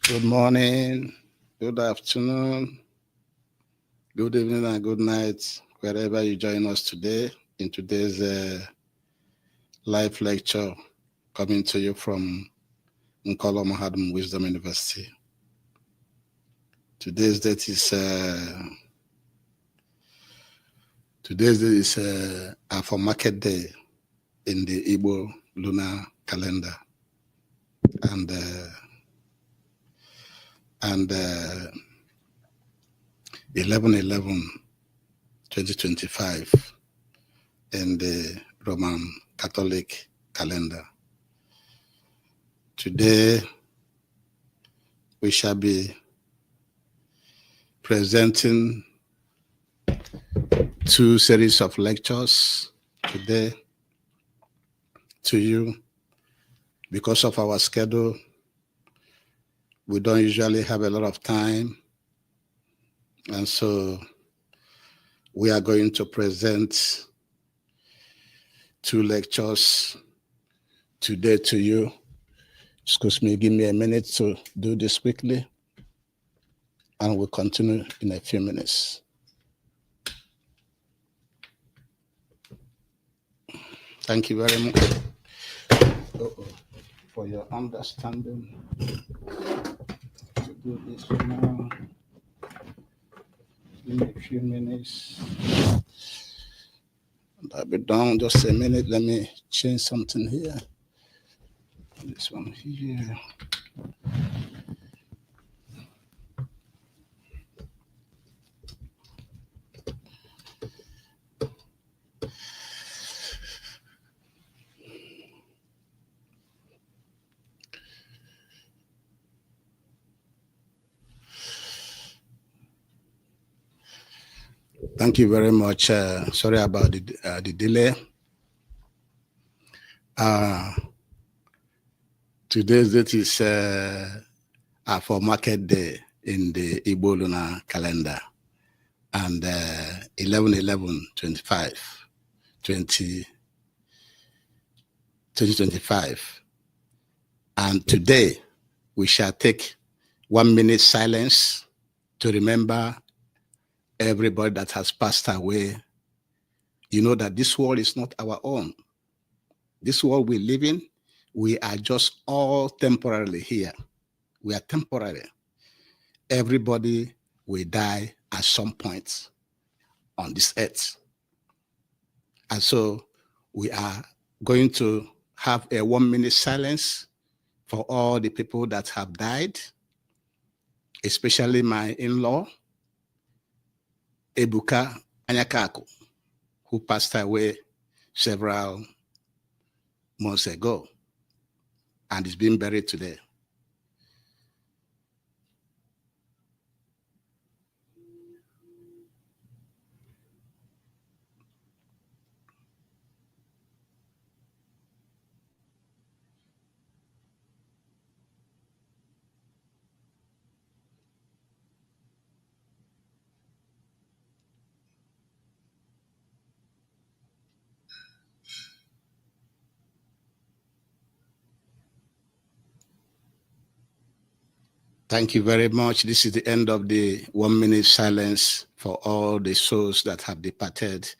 Good morning, good afternoon, good evening, and good night, wherever you join us today in today's live lecture coming to you from MAzI Wisdom University. Today's date is for market day in the Igbo lunar calendar, and 11/11/2025 in the Roman Catholic calendar. Today we shall be presenting two series of lectures today to you. Because of our schedule, we don't usually have a lot of time, and so we are going to present two lectures today to you. Excuse me, give me a minute to do this quickly, and we'll continue in a few minutes. Thank you very much for your understanding to do this for now. Give me a few minutes. I'll be done. Just a minute. Let me change something here. This one here. Thank you very much. Sorry about the delay. Today's date is for market day in the Igbo lunar calendar, and 11/11/2025. And today we shall take 1 minute silence to remember everybody that has passed away. You know that this world is not our own. This world we live in, we are just all temporarily here. We are temporary. Everybody will die at some point on this earth. And so we are going to have a 1 minute silence for all the people that have died, especially my in-law, Ebuka Anyakaku, who passed away several months ago and is being buried today. Thank you very much. This is the end of the 1 minute silence for all the souls that have departed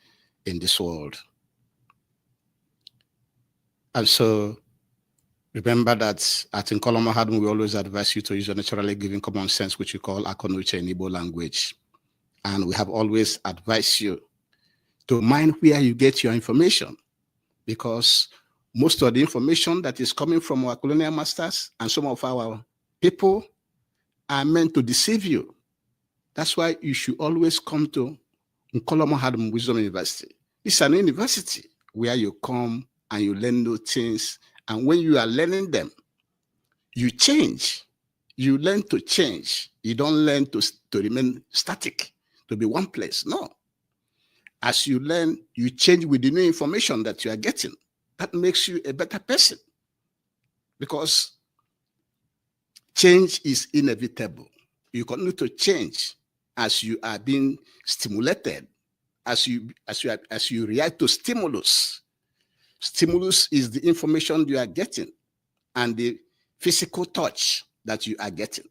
in this world. And so remember that at MAzI we always advise you to use your naturally given common sense, which we call Akonuche in Igbo language. And we have always advised you to mind where you get your information, because most of the information that is coming from our colonial masters and some of our people are meant to deceive you. That's why you should always come to MAzI Wisdom University. It's an university where you come and you learn new things. And when you are learning them, you change. You learn to change. You don't learn to remain static, to be one place. No. As you learn, you change with the new information that you are getting. That makes you a better person, because change is inevitable. You continue to change as you are being stimulated, as you react to stimulus. Stimulus is the information you are getting and the physical touch that you are getting.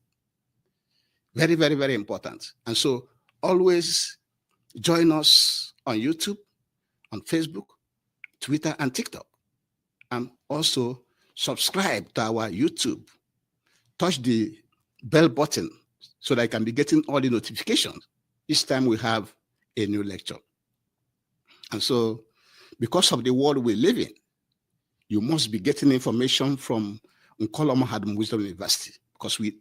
Very, very, very important. And so always join us on YouTube, on Facebook, Twitter, and TikTok. And also subscribe to our YouTube. Touch the bell button so that I can be getting all the notifications each time we have a new lecture. And so because of the world we live in, you must be getting information from Nkoloma Hadum Wisdom University, because we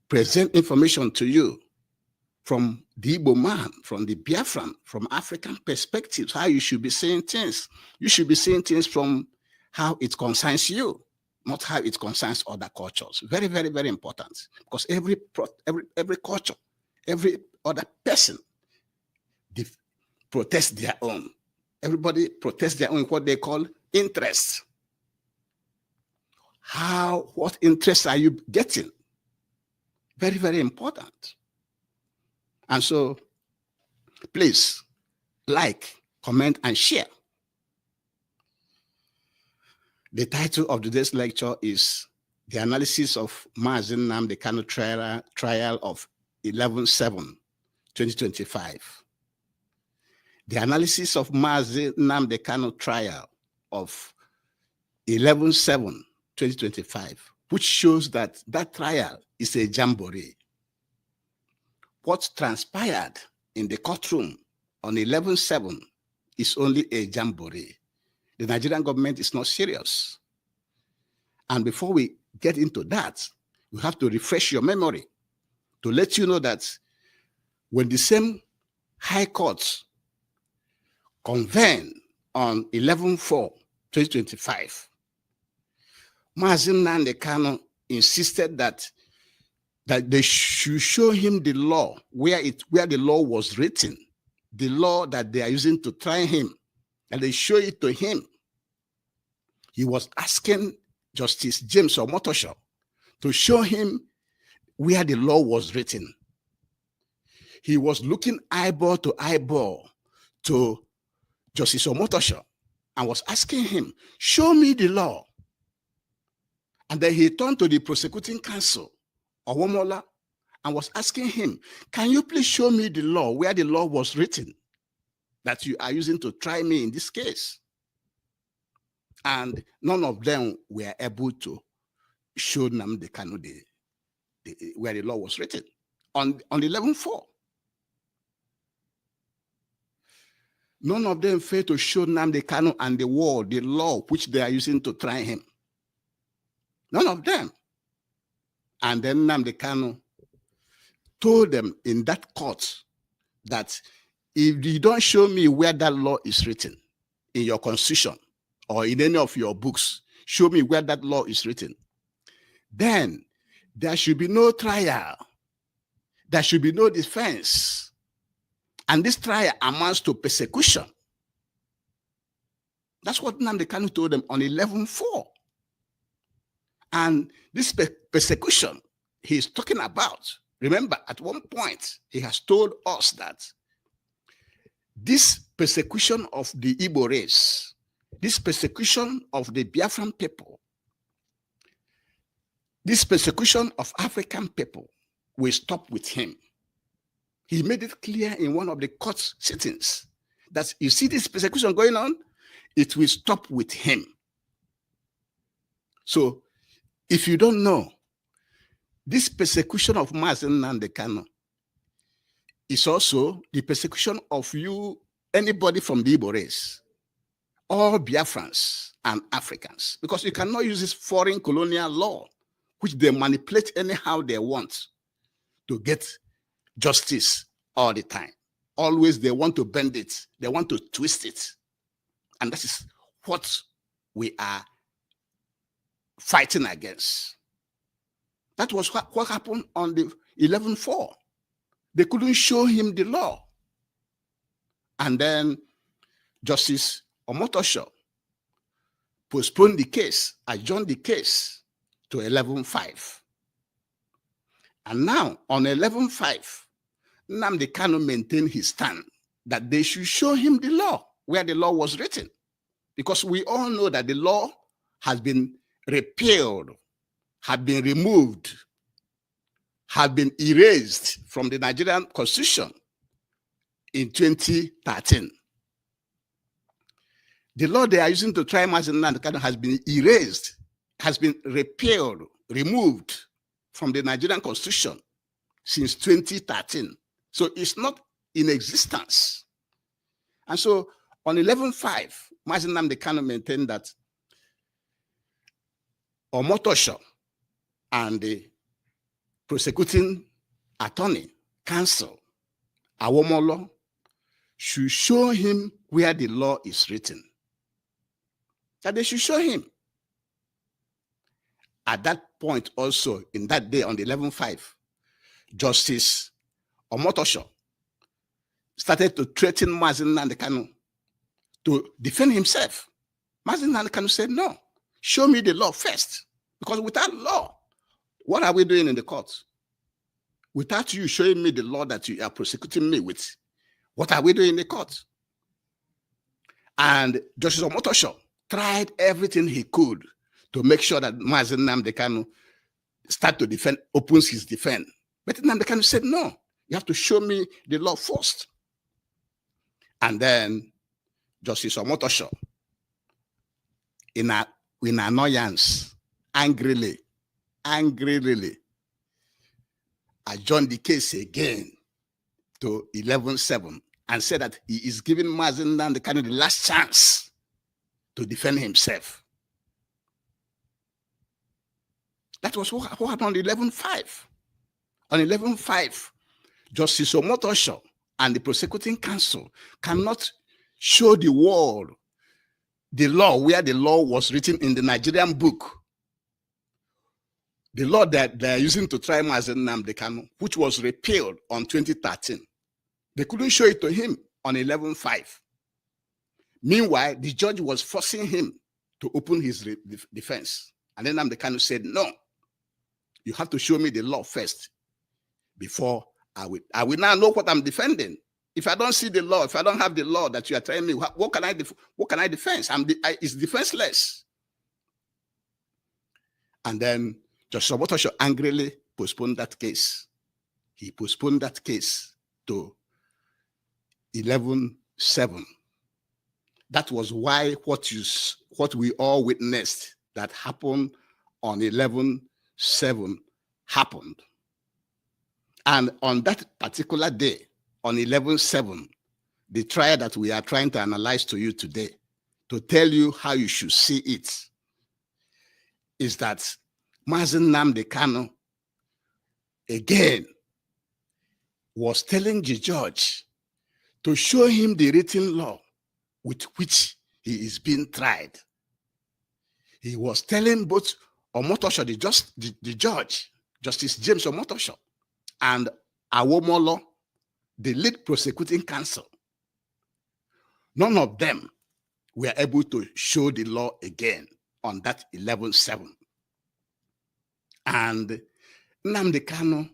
present information to you from the Igbo man, from the Biafran, from African perspectives, how you should be seeing things. You should be seeing things from how it concerns you, not how it concerns other cultures. Very, very, very important, because every culture, every other person, they protest their own. Everybody protests their own, what they call interest. What interest are you getting? Very, very important. And so please like, comment, and share. The title of today's lecture is The Analysis of MAzI Nnamdi Kanu Trial of 11/7/2025. The analysis of MAzI Nnamdi Kanu Trial of 11/7/2025, which shows that that trial is a jamboree. What transpired in the courtroom on 11/7 is only a jamboree. The Nigerian government is not serious. And before we get into that, we have to refresh your memory to let you know that when the same High Court convened on 11/4/2025, MAzI Nnamdi Kanu insisted that they should show him the law where the law was written, the law that they are using to try him, and they show it to him. He was asking Justice James Omotosho to show him where the law was written. He was looking eyeball to eyeball to Justice Omotosho and was asking him, show me the law. And then he turned to the prosecuting counsel, Owomola, and was asking him, can you please show me the law where the law was written that you are using to try me in this case? And none of them were able to show Nnamdi Kanu where the law was written on 11/4. None of them failed to show Nnamdi Kanu and the world the law which they are using to try him. None of them. And then Nnamdi Kanu told them in that court that if you don't show me where that law is written in your constitution or in any of your books, show me where that law is written, then there should be no trial. There should be no defense. And this trial amounts to persecution. That's what Nnamdi Kanu told them on 11/4. And this persecution he's talking about, remember, at one point, he has told us that this persecution of the Igbo race, this persecution of the Biafran people, this persecution of African people will stop with him. He made it clear in one of the court sittings that you see this persecution going on, it will stop with him. So if you don't know, this persecution of MAzI Nnamdi Kanu is also the persecution of anybody from the Igbo race, all Biafrans and Africans, because you cannot use this foreign colonial law, which they manipulate anyhow they want to get justice all the time. Always they want to bend it, they want to twist it. And that is what we are fighting against. That was what happened on the 11/4. They couldn't show him the law. And then Justice Omotosho postponed the case, adjourned the case to 11/5. And now on 11/5, Nnamdi Kanu maintained his stand that they should show him the law where the law was written. Because we all know that the law has been repealed, had been removed had been erased from the Nigerian Constitution in 2013. The law they are using to try MAzI Nnamdi has been erased, has been repealed, removed from the Nigerian Constitution since 2013. So it's not in existence. And so on 11/5, MAzI Nnamdi maintained that Omotosho and the prosecuting attorney, counsel, Awomolo, should show him where the law is written. That they should show him. At that point also, in that day on the 11/5, Justice Omotosho started to threaten MAzI Nnamdi to defend himself. MAzI Nnamdi said, no, show me the law first. Because without law, what are we doing in the court? Without you showing me the law that you are prosecuting me with, what are we doing in the court? And Justice Omotosho tried everything he could to make sure that MAzI Nnamdi start to defend, opens his defense. But Nnamdi said, no, you have to show me the law first. And then Justice Omotosho, in annoyance, angrily, adjourned the case again to 11/7 and said that he is giving MAzI Nnamdi the last chance to defend himself. That was what happened on 11/5. On 11/5, Justice Omotosho and the prosecuting counsel cannot show the world the law where the law was written in the Nigerian book. The law that they are using to try MAzI Nnamdi, which was repealed on 2013. They couldn't show it to him on 11/5. Meanwhile, the judge was forcing him to open his defense. And then Nnamdi said, no, you have to show me the law first before I will now know what I'm defending. If I don't see the law, if I don't have the law that you are telling me, what can I defend? It's defenseless. And then Justice Omotosho angrily postponed that case. He postponed that case to 11/7. That was why what we all witnessed that happened on 11/7 happened. And on that particular day, on 11/7, the trial that we are trying to analyze to you today, to tell you how you should see it, is that MAzI Nnamdi again was telling the judge to show him the written law with which he is being tried. He was telling both Omotosho, the judge, Justice James Omotosho, and Awomolo, the lead prosecuting counsel. None of them were able to show the law again on that 11/7. And Nnamdi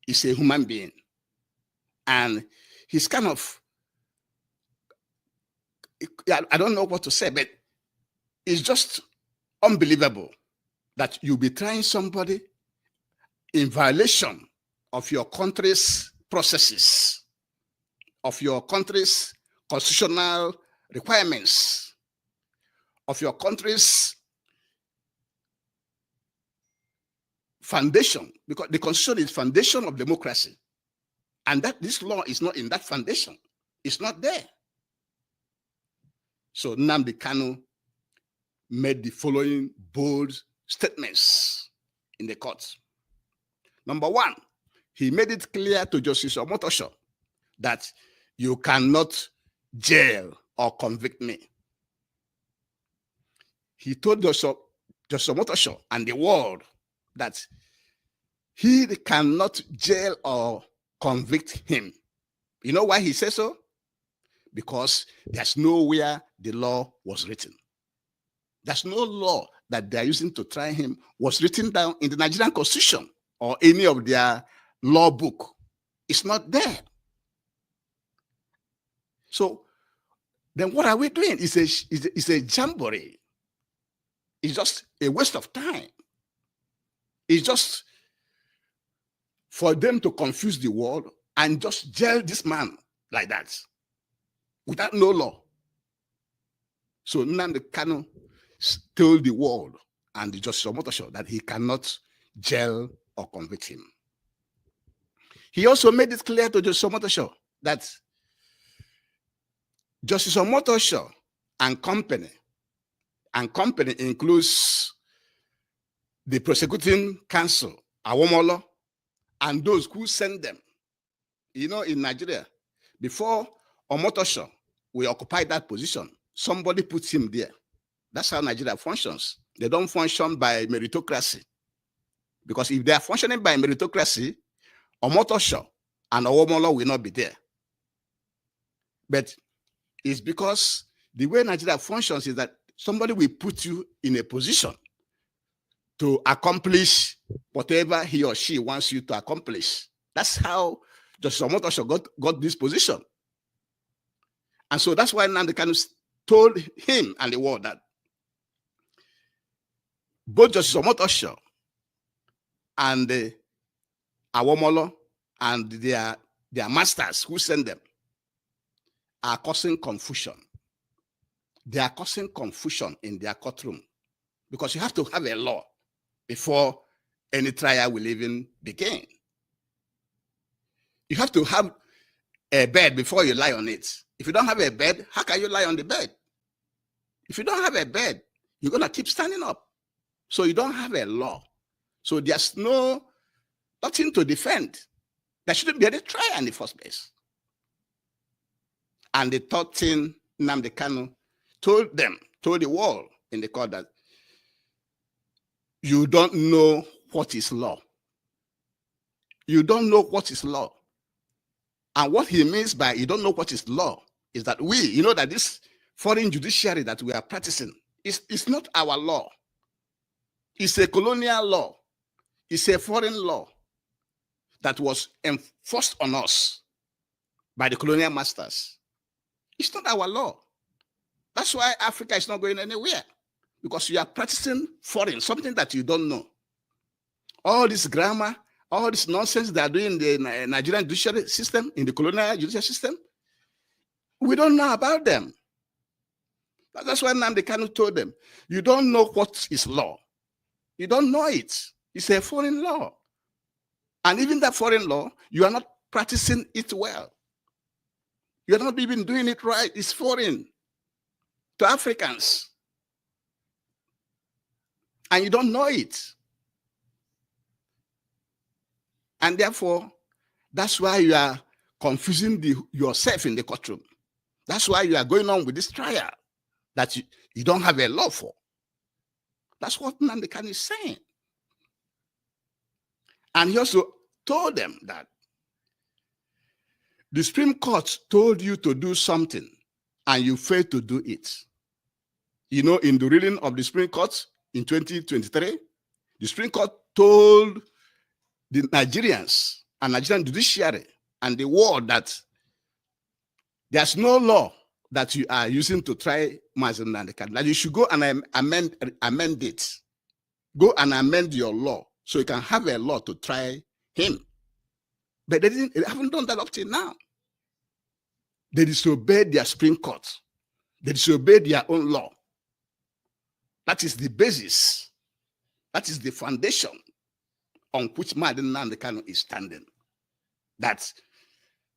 is a human being. And he's kind of, I don't know what to say, but it's just unbelievable that you'll be trying somebody in violation of your country's processes, of your country's constitutional requirements, of your country's foundation, because the Constitution is foundation of democracy. And that this law is not in that foundation. It's not there. So Nnamdi made the following bold statements in the court. Number one, he made it clear to Justice Omotosho that you cannot jail or convict me. He told Justice Omotosho and the world that he cannot jail or convict him. You know why he says so? Because there's nowhere the law was written. There's no law that they're using to try him was written down in the Nigerian Constitution or any of their law book. It's not there. So then what are we doing? It's a jamboree. It's just a waste of time. It's just for them to confuse the world and just jail this man like that without no law. So Nnamdi Kanu told the world and the Justice Omotosho that he cannot jail or convict him. He also made it clear to Justice Omotosho that Justice Omotosho and company includes the prosecuting counsel, Awomolo, and those who send them. You know, in Nigeria, before Omotosho will occupy that position, somebody puts him there. That's how Nigeria functions. They don't function by meritocracy. Because if they are functioning by meritocracy, Omotosho and Awomolo will not be there. But it's because the way Nigeria functions is that somebody will put you in a position to accomplish whatever he or she wants you to accomplish. That's how Justice Omotosho got this position. And so that's why Nnamdi Kanu told him and the world that both Justice Omotosho and Awomolo and their masters who send them are causing confusion. They are causing confusion in their courtroom because you have to have a law before any trial will even begin. You have to have a bed before you lie on it. If you don't have a bed, how can you lie on the bed? If you don't have a bed, you're going to keep standing up. So you don't have a law. So there's nothing to defend. There shouldn't be any trial in the first place. And the third thing Nnamdi Kanu told the world in the court that you don't know what is law. You don't know what is law. And what he means by you don't know what is law is that you know that this foreign judiciary that we are practicing is not our law. It's a colonial law. It's a foreign law that was enforced on us by the colonial masters. It's not our law. That's why Africa is not going anywhere, because you are practicing foreign, something that you don't know. All this grammar, all this nonsense they are doing in the Nigerian judiciary system, in the colonial judicial system, we don't know about them. That's why Nnamdi Kanu told them, you don't know what is law. You don't know it. It's a foreign law. And even that foreign law, you are not practicing it well. You're not even doing it right. It's foreign to Africans. And you don't know it. And therefore, that's why you are confusing yourself in the courtroom. That's why you are going on with this trial that you don't have a law for. That's what Nnamdi Kanu is saying. And he also told them that the Supreme Court told you to do something and you failed to do it. You know, in the ruling of the Supreme Court in 2023, the Supreme Court told the Nigerians and Nigerian judiciary and the world that there's no law that you are using to try MAzI Nnamdi Kanu. That you should go and amend it. Go and amend your law so you can have a law to try him. But they haven't done that up till now. They disobeyed their Supreme Court. They disobeyed their own law. That is the basis. That is the foundation on which MAzI Nnamdi Kanu is standing. That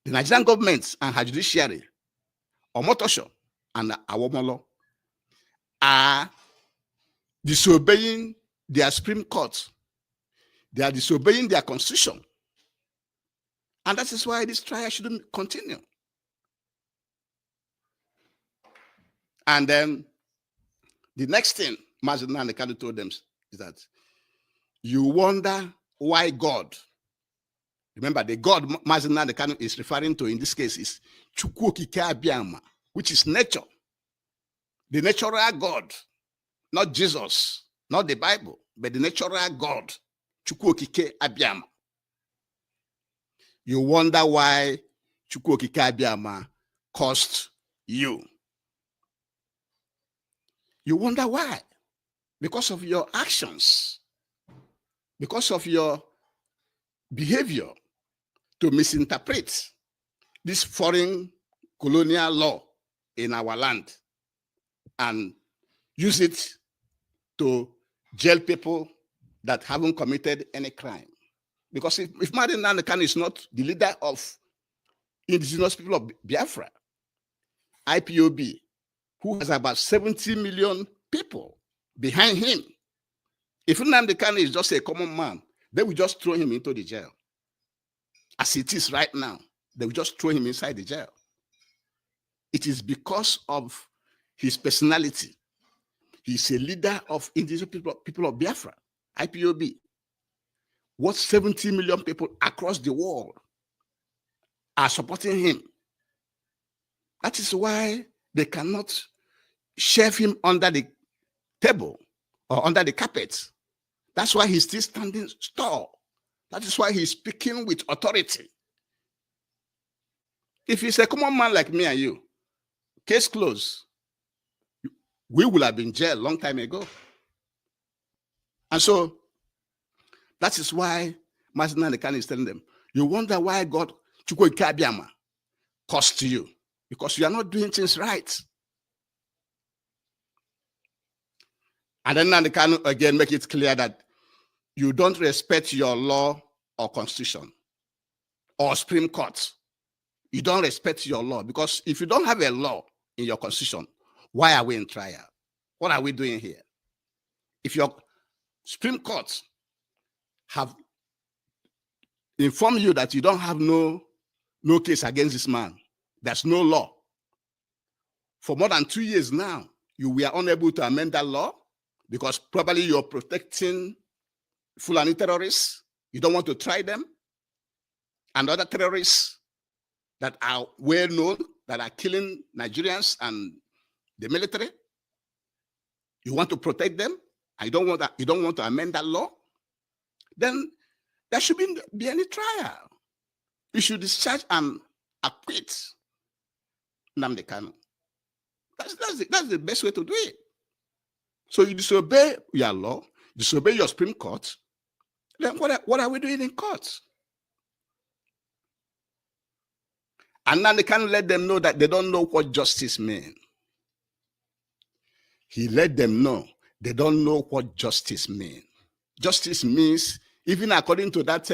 the Nigerian government and her judiciary, Omotosho and Awomolo, are disobeying their Supreme Court. They are disobeying their constitution. And that is why this trial shouldn't continue. And then the next thing MAzI Nnamdi Kanu told them is that you wonder why God, remember the God MAzI Nnamdi Kanu is referring to in this case is Chukwu Okike Abiama, which is nature. The natural God, not Jesus, not the Bible, but the natural God, Chukwu Okike Abiama. You wonder why Chukwu Okike Abiama cursed you. You wonder why? Because of your actions, because of your behavior to misinterpret this foreign colonial law in our land and use it to jail people that haven't committed any crime. Because if MAzI Nnamdi is not the leader of indigenous people of Biafra, IPOB, who has about 70 million people behind him, if Nnamdi Kanu is just a common man, they will just throw him into the jail. As it is right now, they will just throw him inside the jail. It is because of his personality. He's a leader of indigenous people of Biafra, IPOB. What 70 million people across the world are supporting him. That is why they cannot shove him under the table or under the carpet. That's why he's still standing tall. That is why he's speaking with authority. If he's a common man like me and you, case closed, we would have been jailed long time ago. And so that is why MAzI Nnamdi is telling them, you wonder why God cost you, because you are not doing things right. And then Nnamdi Kanu again make it clear that you don't respect your law or constitution or Supreme Court. You don't respect your law, because if you don't have a law in your constitution, why are we in trial? What are we doing here? If your Supreme Court have informed you that you don't have no case against this man, there's no law. For more than 2 years now, you were unable to amend that law because probably you're protecting Fulani terrorists. You don't want to try them. And other terrorists that are well known, that are killing Nigerians and the military. You want to protect them. You don't want to amend that law. Then there shouldn't be any trial. You should discharge and acquit Nnamdi Kanu. That's the best way to do it. So you disobey your law, disobey your Supreme Court. Then what are we doing in court? And now they can't let them know that they don't know what justice means. He let them know they don't know what justice means. Justice means, even according to that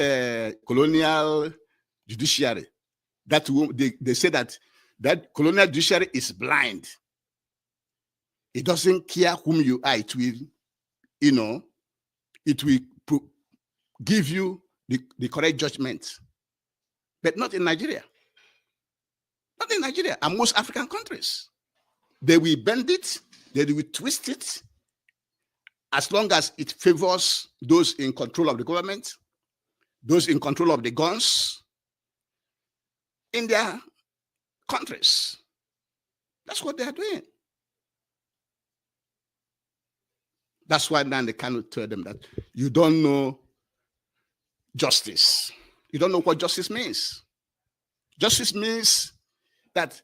colonial judiciary, that they say that colonial judiciary is blind. It doesn't care whom you are. It will, it will give you the correct judgment. But not in Nigeria. Not in Nigeria and most African countries. They will bend it, they will twist it, as long as it favors those in control of the government, those in control of the guns in their countries. That's what they are doing. That's why now they cannot tell them that you don't know justice. You don't know what justice means. Justice means that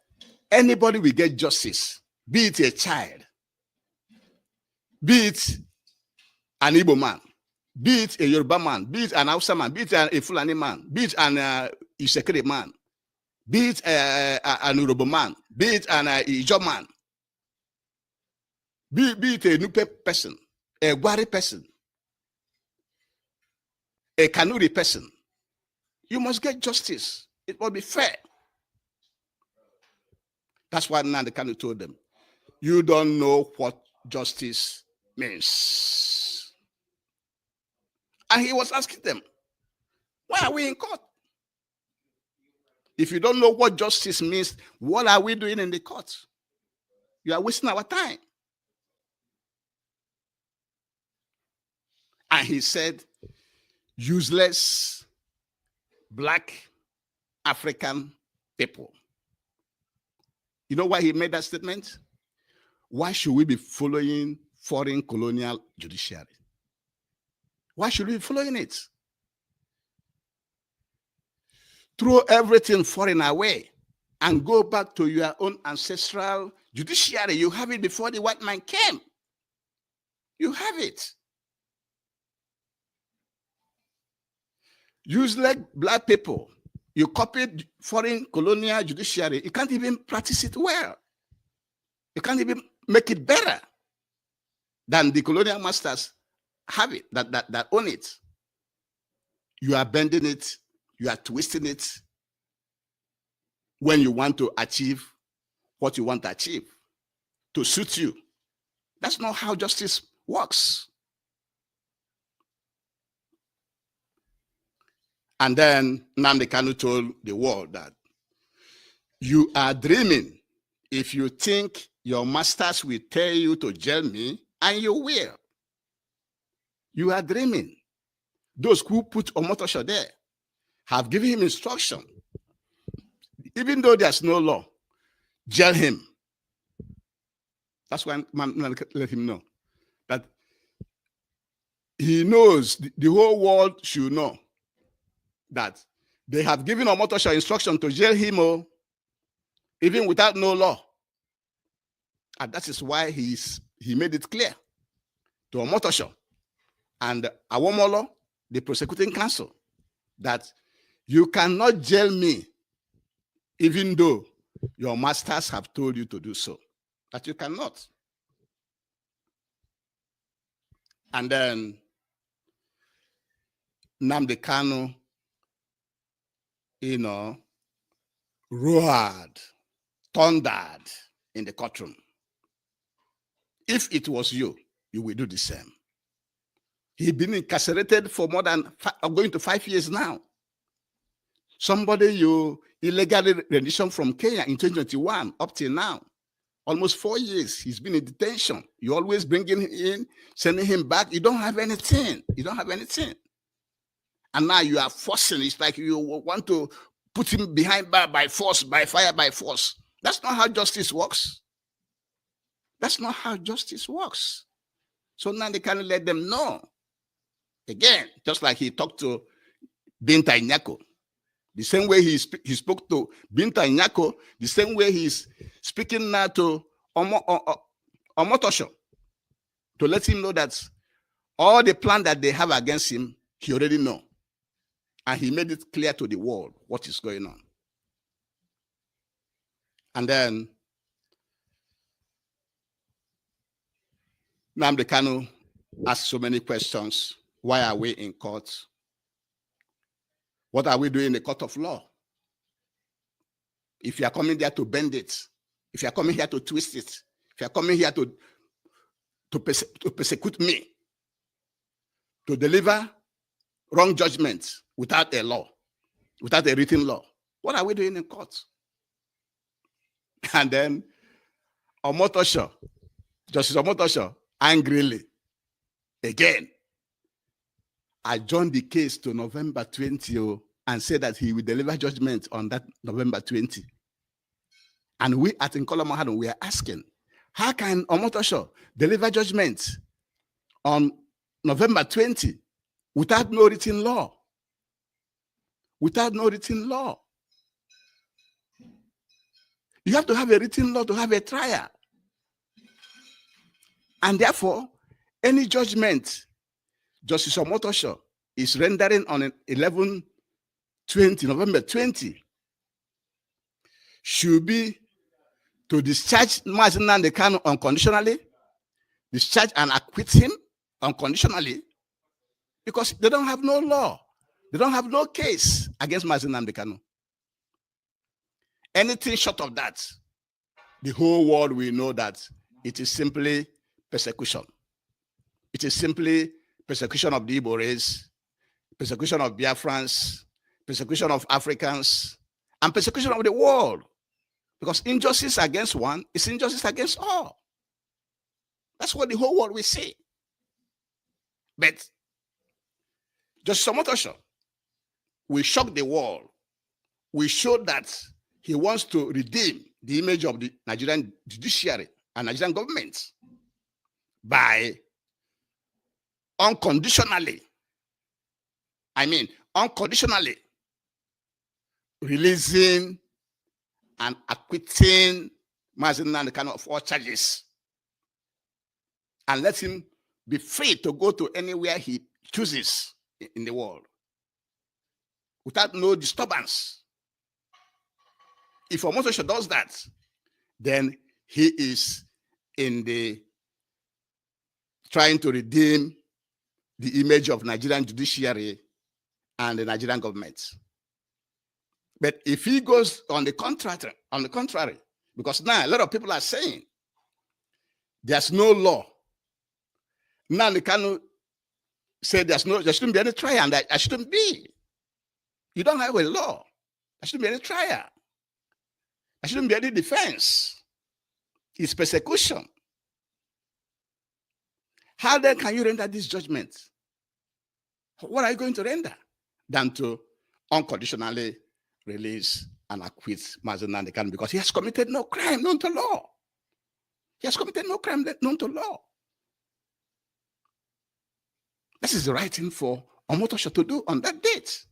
anybody will get justice, be it a child, be it an Igbo man, be it a Yoruba man, be it an Hausa man, be it a Fulani man, be it an Isekere man, be it an Urobo man, be it an Ijo man, be it a Nupe person, a Gwari person, a Kanuri person. You must get justice. It will be fair. That's why Nnamdi Kanu told them, you don't know what justice means. And he was asking them, why are we in court? If you don't know what justice means, what are we doing in the court? You are wasting our time. And he said, useless Black African people. You know why he made that statement? Why should we be following foreign colonial judiciary? Why should we be following it? Throw everything foreign away and go back to your own ancestral judiciary. You have it before the white man came. You have it. useless black people. You copied foreign colonial judiciary. You can't even practice it well. You can't even make it better than the colonial masters have it, that own it. You are bending it, you are twisting it when you want to achieve what you want to achieve, to suit you. That's not how justice works. And then Nnamdi Kanu told the world that you are dreaming if you think your masters will tell you to jail me, and you will. You are dreaming. Those who put Omotosho there have given him instruction. Even though there's no law, jail him. That's why I let him know that he knows, the whole world should know that they have given Omotosho instruction to jail him, even without no law. And that is why he made it clear to Omotosho and Awomolo, the prosecuting counsel, that you cannot jail me even though your masters have told you to do so. That you cannot. And then Nnamdi Kanu, roared, thundered in the courtroom. If it was you, you will do the same. He's been incarcerated for more than going to 5 years now. Somebody you illegally rendition from Kenya in 2021 up till now. Almost 4 years he's been in detention. You always bring him in, sending him back. You don't have anything. You don't have anything. And now you are forcing. It's like you want to put him behind bar by force, by fire, by force. That's not how justice works. That's not how justice works. So now they can't let them know. Again, just like he talked to Binta Nyako, the same way he spoke to Binta Nyako, the same way he's speaking now to Omotosho, to let him know that all the plan that they have against him, he already know. And he made it clear to the world what is going on. And then Nnamdi Kanu asked so many questions. Why are we in court? What are we doing in the court of law? If you are coming there to bend it, if you are coming here to twist it, if you are coming here to persecute me, to deliver wrong judgments without a law, without a written law, what are we doing in court? And then Omotosho, Justice Omotosho, angrily, again, adjourned the case to November 20 and said that he will deliver judgment on that November 20. And we at Nkoloma Hadum, we are asking, how can Omotosho deliver judgment on November 20 without no written law? Without no written law. You have to have a written law to have a trial. And therefore, any judgment Justice Omotosho is rendering on 11/20, November 20, should be to discharge MAzI Nnamdi Kanu unconditionally, discharge and acquit him unconditionally, because they don't have no law. They don't have no case against MAzI Nnamdi Kanu. Anything short of that, the whole world will know that it is simply persecution. It is simply persecution of the Igbo race, persecution of Biafrans, persecution of Africans, and persecution of the world. Because injustice against one is injustice against all. That's what the whole world will see. But Justice Omotosho will shock the world. We show that he wants to redeem the image of the Nigerian judiciary and Nigerian government by unconditionally releasing and acquitting MAzI Nnamdi Kanu of all charges, and let him be free to go to anywhere he chooses in the world. without no disturbance. If Omotosho does that, then he is in the trying to redeem the image of Nigerian judiciary and the Nigerian government. But if he goes on the contrary, because now a lot of people are saying there's no law. Now the Kanu said there shouldn't be any trial, and there shouldn't be. You don't have a law. There shouldn't be any trial. There shouldn't be any defense. It's persecution. How then can you render this judgment? What are you going to render? Than to unconditionally release and acquit MAzI Nnamdi because he has committed no crime known to law. He has committed no crime known to law. This is the right thing for Omotosho to do on that date.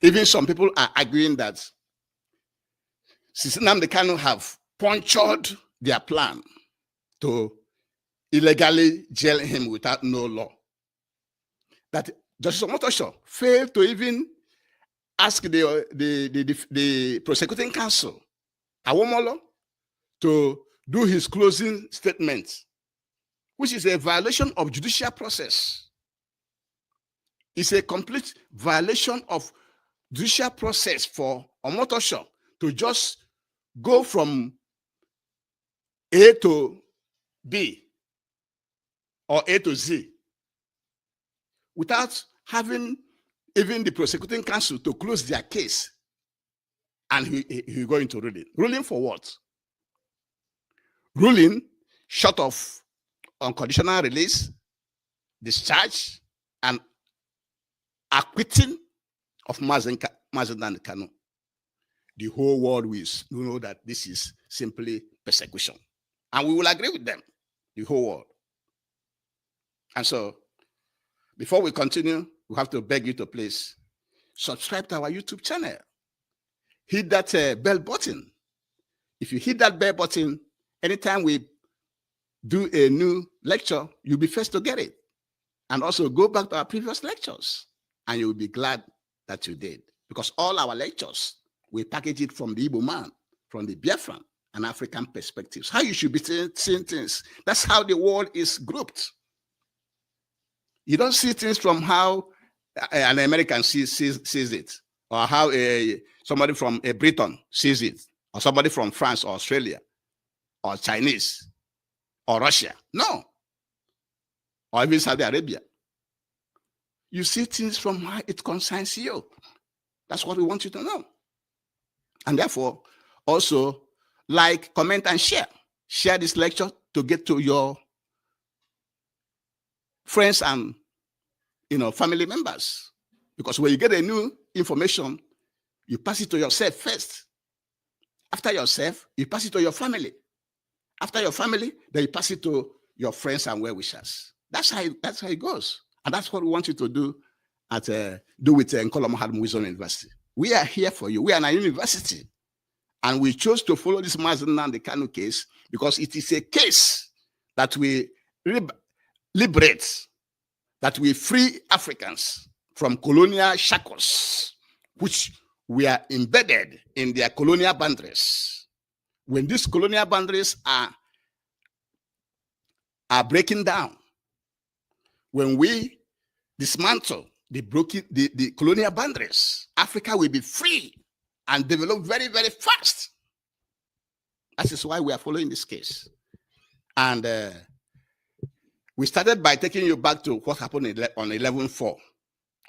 Even some people are arguing that since Nnamdi have punctured their plan to illegally jail him without no law, that Justice Omotosho failed to even ask the prosecuting counsel, Awomolo, to do his closing statement, which is a violation of judicial process. It's a complete violation of judicial process for Omotosho to just go from A to B or A to Z without having even the prosecuting counsel to close their case, and he going to ruling. Ruling for what? Ruling short of unconditional release, discharge, and acquitting of MAzI Nnamdi. The whole world will know that this is simply persecution. And we will agree with them, the whole world. And so, before we continue, we have to beg you to please subscribe to our YouTube channel. Hit that bell button. If you hit that bell button, anytime we do a new lecture, you'll be first to get it. And also go back to our previous lectures, and you'll be glad that you did. Because all our lectures, we package it from the Igbo man, from the Biafran and African perspectives. How you should be seeing things. That's how the world is grouped. You don't see things from how an American sees it, or how somebody from Britain sees it, or somebody from France or Australia, or Chinese, or Russia. No. Or even Saudi Arabia. You see things from how it concerns you. That's what we want you to know. And therefore, also like, comment, and share. Share this lecture to get to your friends and family members. Because when you get a new information, you pass it to yourself first. After yourself, you pass it to your family. After your family, then you pass it to your friends and well-wishers. That's how it goes. And that's what we want you to do with Nkoloma Hadum Wisdom University. We are here for you. We are a university. And we chose to follow this MAzI Nnamdi case because it is a case that we liberate, that we free Africans from colonial shackles, which we are embedded in their colonial boundaries. When these colonial boundaries are breaking down, when we dismantle the colonial boundaries, Africa will be free and develop very, very fast. That is why we are following this case. And we started by taking you back to what happened on 11/4.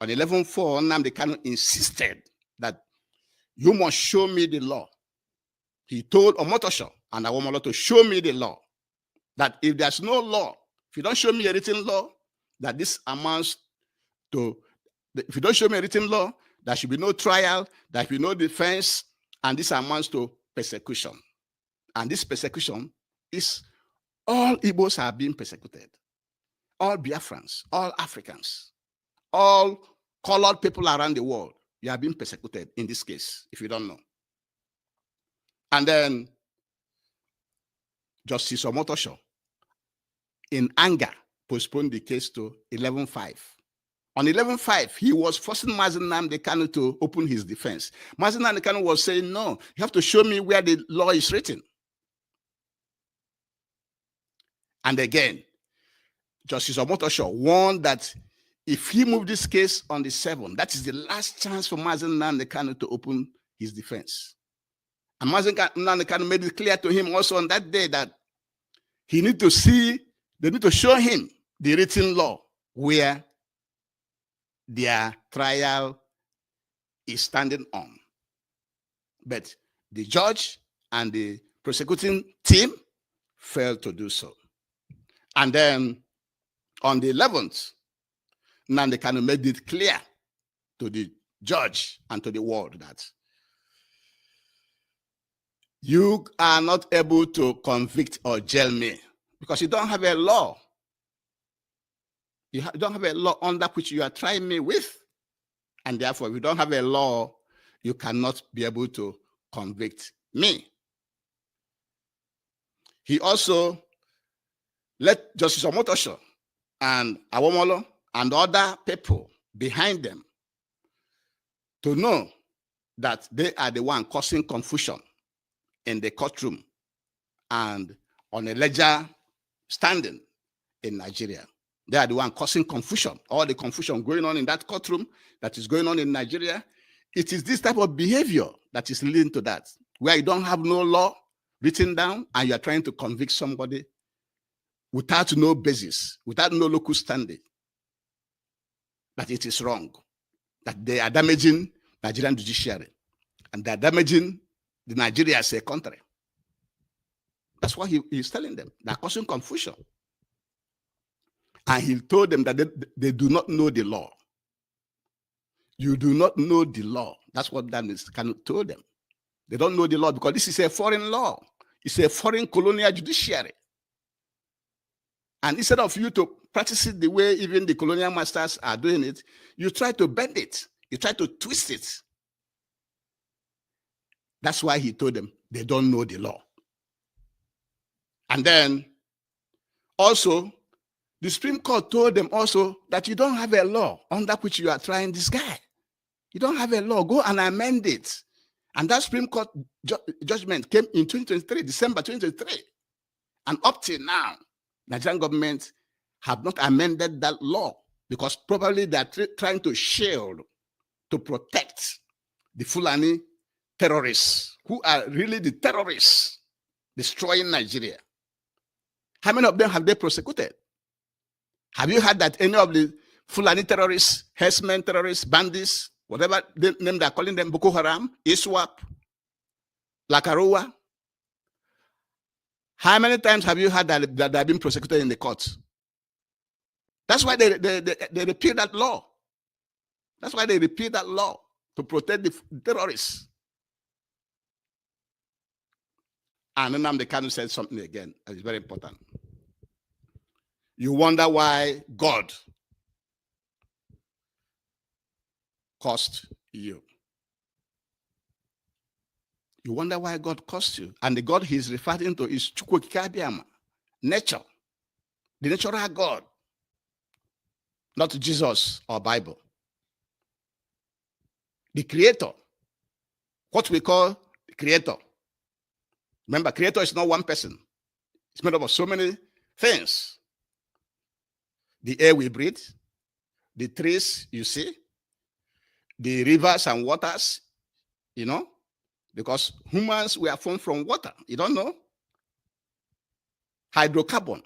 On 11/4, Nnamdi Kanu insisted that you must show me the law. He told Omotosho and Awomolo to show me the law. That if there's no law, if you don't show me a written law, that this amounts to, if you don't show me a written law, there should be no trial, there should be no defense, and this amounts to persecution. And this persecution is all Igbos are being persecuted. All Biafrans, all Africans, all colored people around the world, you are being persecuted in this case, if you don't know. And then Justice Omotosho, in anger, postponed the case to 11/5 On 11/5, he was forcing MAzI Nnamdi Kanu to open his defense. MAzI Nnamdi Kanu was saying, no, you have to show me where the law is written. And again, Justice Omotosho warned that if he moved this case on the 7th, that is the last chance for MAzI Nnamdi Kanu to open his defense. And MAzI Nnamdi Kanu made it clear to him also on that day that they need to show him the written law where their trial is standing on. But the judge and the prosecuting team failed to do so. And then on the 11th, Nnamdi Kanu made it clear to the judge and to the world that you are not able to convict or jail me because you don't have a law. You don't have a law under which you are trying me with. And therefore, if you don't have a law, you cannot be able to convict me. He also let Justice Omotosho and Awomolo and other people behind them to know that they are the one causing confusion in the courtroom and on a ledger standing in Nigeria. They are the one causing confusion. All the confusion going on in that courtroom that is going on in Nigeria. It is this type of behavior that is leading to that, where you don't have no law written down and you are trying to convict somebody without no basis, without no local standing, that it is wrong, that they are damaging Nigerian judiciary and they are damaging the Nigeria as a country. That's what he is telling them. They are causing confusion. And he told them that they do not know the law. You do not know the law. That's what Nnamdi Kanu told them. They don't know the law because this is a foreign law. It's a foreign colonial judiciary. And instead of you to practice it the way even the colonial masters are doing it, you try to bend it. You try to twist it. That's why he told them they don't know the law. And then also, the Supreme Court told them also that you don't have a law under which you are trying this guy. You don't have a law. Go and amend it. And that Supreme Court judgment came in 2023, December 2023. And up till now, Nigerian government have not amended that law because probably they are trying to shield, to protect the Fulani terrorists who are really the terrorists destroying Nigeria. How many of them have they prosecuted? Have you heard that any of the Fulani terrorists, herdsmen terrorists, bandits, whatever name they're calling them, Boko Haram, ISWAP, Lakarowa? How many times have you heard that they've been prosecuted in the courts? That's why they repeal that law. That's why they repeal that law to protect the terrorists. And Nnamdi Kanu said something again that is very important. You wonder why God cursed you. You wonder why God cursed you. And the God he's referring to is Chukwukikabiama, nature, the natural God, not Jesus or Bible. The creator, what we call the creator. Remember, creator is not one person. It's made up of so many things. The air we breathe, the trees you see, the rivers and waters, you know, because humans were formed from water. You don't know? Hydrocarbon.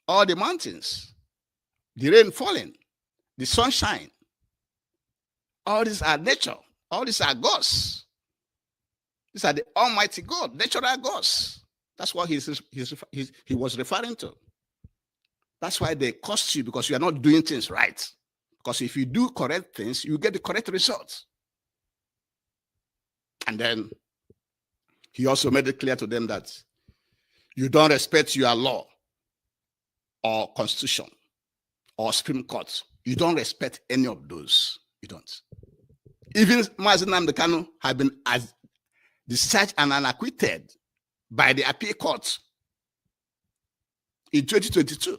All the mountains, the rain falling, the sunshine. All these are nature. All these are gods. These are the Almighty God, natural gods. That's what he was referring to. That's why they cost you, because you are not doing things right. Because if you do correct things, you get the correct results. And then he also made it clear to them that you don't respect your law or constitution or Supreme Court. You don't respect any of those. You don't. Even MAzI Nnamdi Kanu had been discharged and unacquitted by the appeal court in 2022.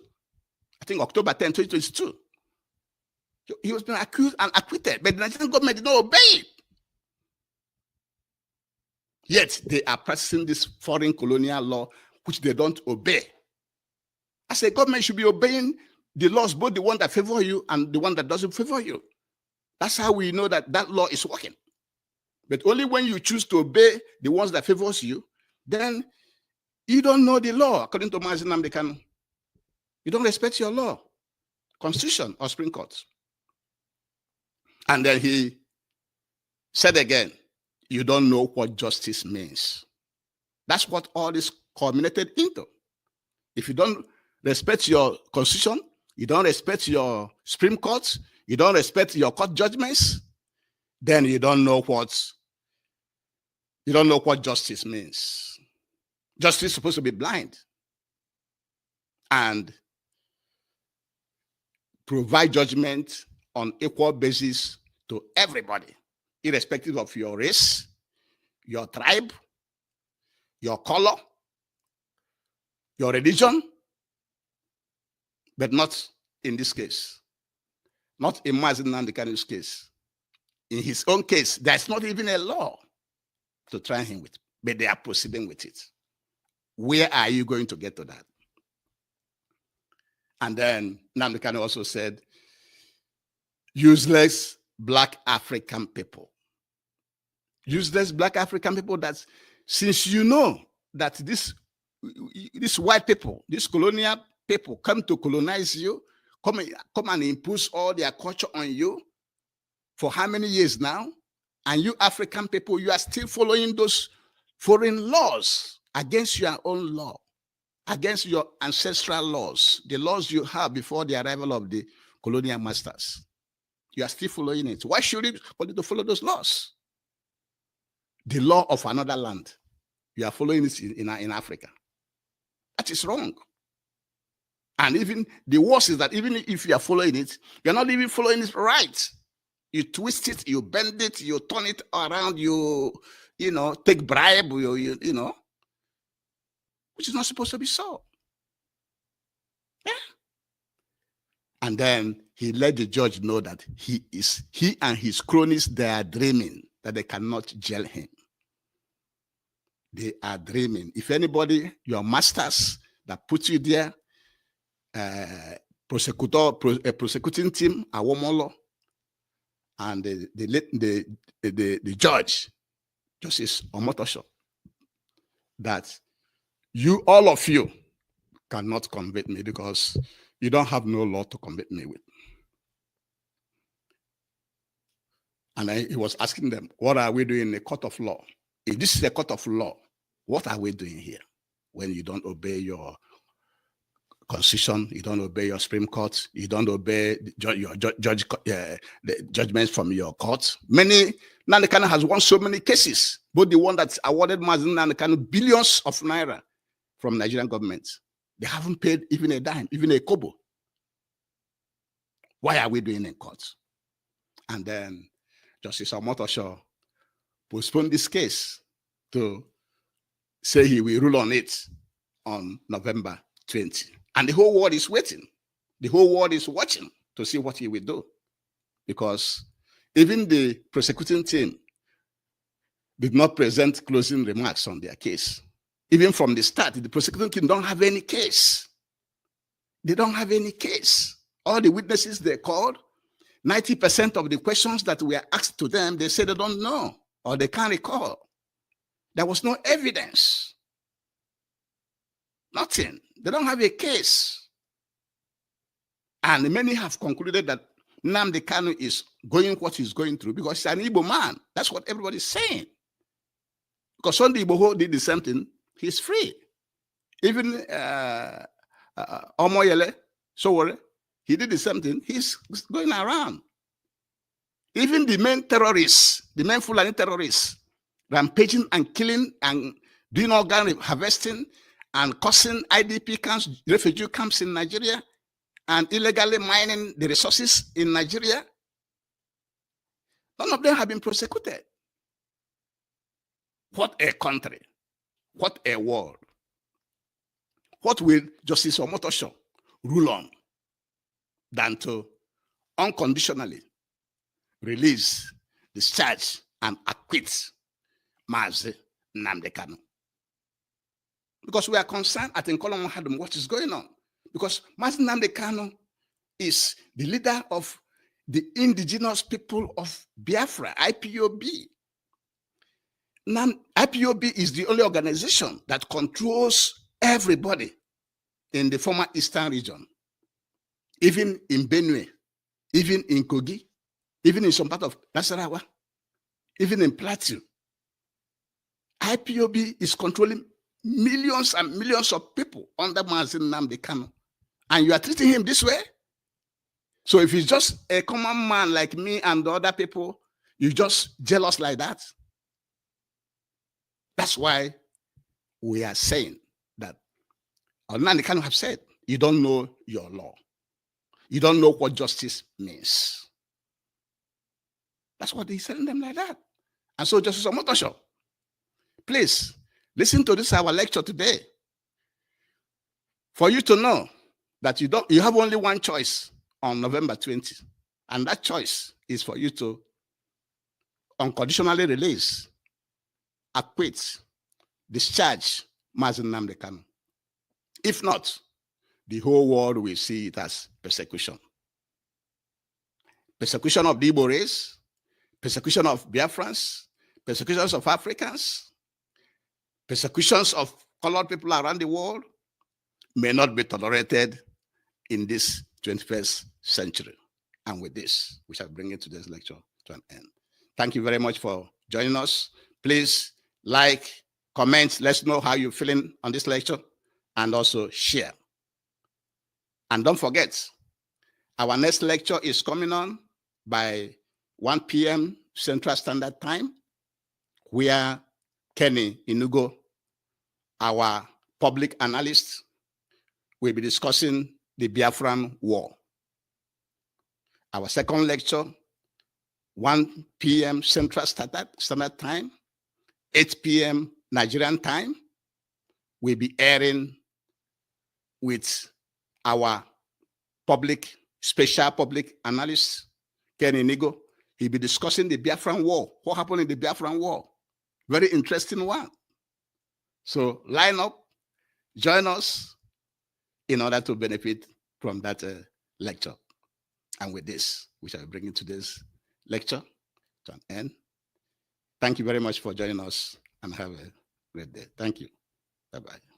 I think October 10, 2022. He was being accused and acquitted, but the Nigerian government did not obey it. Yet they are practicing this foreign colonial law, which they don't obey. As a government, should be obeying the laws, both the one that favor you and the one that doesn't favor you. That's how we know that that law is working. But only when you choose to obey the ones that favors you, then you don't know the law, according to MAzI Nnamdi. You don't respect your law, Constitution, or Supreme Court. And then he said again, you don't know what justice means. That's what all this culminated into. If you don't respect your Constitution, you don't respect your Supreme Court, you don't respect your court judgments, then you don't know what justice means. Justice is supposed to be blind and provide judgment on equal basis to everybody, irrespective of your race, your tribe, your color, your religion, but not in this case. Not in MAzI Nnamdi's case. In his own case, there's not even a law to try him with, but they are proceeding with it. Where are you going to get to that? And then Nnamdi also said, useless Black African people. Useless Black African people, that since you know that this white people, these colonial people come to colonize you, come and impose all their culture on you for how many years now? And you African people, you are still following those foreign laws against your own law, against your ancestral laws, the laws you have before the arrival of the colonial masters. You are still following it. Why should you continue to follow those laws? The law of another land. You are following it in Africa. That is wrong. And even the worst is that even if you are following it, you're not even following it right. You twist it, you bend it, you turn it around, you take bribe, you know, which is not supposed to be so. Yeah. And then he let the judge know that he and his cronies, they are dreaming that they cannot jail him. They are dreaming. If anybody, your masters that put you there, prosecuting team, Awomolo, and the judge, Justice Omotosho, that you, all of you, cannot convict me because you don't have no law to convict me with. And he was asking them, what are we doing in a court of law? If this is a court of law, what are we doing here when you don't obey your Constitution, you don't obey your Supreme Court, you don't obey the judgments from your court? Nnamdi has won so many cases, both the one that's awarded MAzI Nnamdi billions of naira from Nigerian government. They haven't paid even a dime, even a kobo. Why are we doing in court? And then Justice Omotosho postponed this case to say he will rule on it on November 20. And the whole world is waiting. The whole world is watching to see what he will do. Because even the prosecuting team did not present closing remarks on their case. Even from the start, the prosecuting team don't have any case. They don't have any case. All the witnesses they called, 90% of the questions that were asked to them, they said they don't know or they can't recall. There was no evidence. Nothing. They don't have a case. And many have concluded that Nnamdi Kanu is going what he's going through because he's an Igbo man. That's what everybody's saying. Because Sunday Igboho did the same thing, he's free. Even Omoyele Sowore, he did the same thing, he's going around. Even the main terrorists, the main Fulani terrorists, rampaging and killing and doing organ harvesting and causing IDP camps, refugee camps in Nigeria, and illegally mining the resources in Nigeria, none of them have been prosecuted. What a country. What a world. What will Justice Omotosho rule on? than to unconditionally release, discharge, and acquit MAzI Nnamdi Kanu. Because we are concerned at Nkoloma Hadum what is going on. Because MAzI Nnamdi Kanu is the leader of the indigenous people of Biafra, IPOB. Now, IPOB is the only organization that controls everybody in the former Eastern region, even in Benue, even in Kogi, even in some part of Nasarawa, even in Plateau. IPOB is controlling millions and millions of people under MAzI Nnamdi Kanu. And you are treating him this way? So if he's just a common man like me and the other people, you're just jealous like that? That's why we are saying that Nnamdi Kanu have said, you don't know your law. You don't know what justice means. That's what he's telling them like that. And so Justice Omotosho, please listen to this our lecture today. For you to know that you have only one choice on November 20. And that choice is for you to unconditionally release, acquit, discharge MAzI Nnamdi Kanu. If not, the whole world will see it as persecution. Persecution of the Igbo race, persecution of Biafrans, persecutions of Africans, persecutions of colored people around the world may not be tolerated in this 21st century. And with this, we shall bring it today's lecture to an end. Thank you very much for joining us. Please like, comment, let's know how you're feeling on this lecture, and also share. And don't forget, our next lecture is coming on by 1 p.m. Central Standard Time, where Kenny Inugo, our public analyst, will be discussing the Biafran War. Our second lecture, 1 p.m. Central Standard Time, 8 p.m. Nigerian time, will be airing with our special public analyst, Kenny Nigo. He'll be discussing the Biafran War, what happened in the Biafran War. Very interesting one. So line up, join us in order to benefit from that lecture. And with this, we shall bring in today's lecture to an end. Thank you very much for joining us, and have a great day. Thank you. Bye-bye.